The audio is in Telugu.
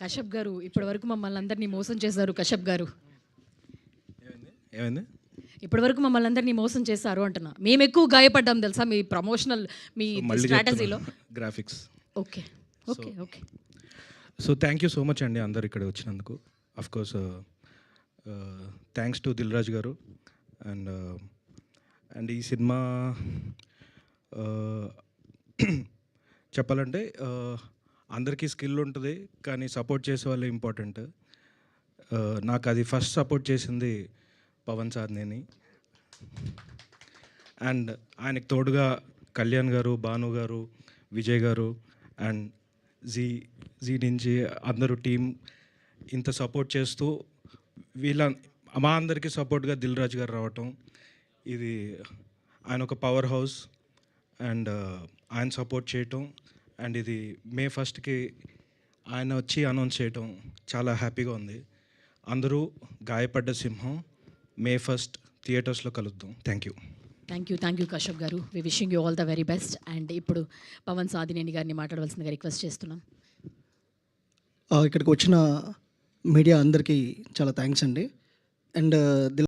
కశ్యప్ గారు ఇప్పటి వరకు మమ్మల్ని అందరినీ మోసం చేశారు. కశ్యప్ గారు ఏమైంది? ఇప్పటి వరకు మమ్మల్ని అందరినీ మోసం చేశారు అంటున్నా. మేము ఎక్కువ గాయపడ్డాం తెలుసా మీ ప్రమోషనల్ మీ స్ట్రాటజీలో. Graphics. Okay okay okay. So thank you so much అండి అందరు ఇక్కడ వచ్చినందుకు. Of course thanks to Dil Raju garu. And ఈ సినిమా చెప్పాలంటే అందరికీ స్కిల్ ఉంటుంది, కానీ సపోర్ట్ చేసే వాళ్ళే ఇంపార్టెంట్. నాకు అది ఫస్ట్ సపోర్ట్ చేసింది పవన్ సార్నేని. అండ్ ఆయనకు తోడుగా కళ్యాణ్ గారు, భాను గారు, విజయ్ గారు అండ్ జీ నుంచి అందరూ టీం ఇంత సపోర్ట్ చేస్తూ మా అందరికీ సపోర్ట్గా దిల్ రాజు గారు రావటం, ఇది ఆయన ఒక పవర్ హౌస్. అండ్ ఆయన సపోర్ట్ చేయటం అండ్ ఇది మే 1కి ఆయన వచ్చి అనౌన్స్ చేయటం చాలా హ్యాపీగా ఉంది. అందరూ గాయపడ్డ సింహం మే 1 థియేటర్స్లో కలుద్దాం. Thank you Kashyap garu. We wishing you all the very best. And ఇప్పుడు పవన్ సాధినేని గారిని మాట్లాడవలసిందిగా రిక్వెస్ట్ చేస్తున్నాం. ఇక్కడికి వచ్చిన మీడియా అందరికీ చాలా థ్యాంక్స్ అండి. అండ్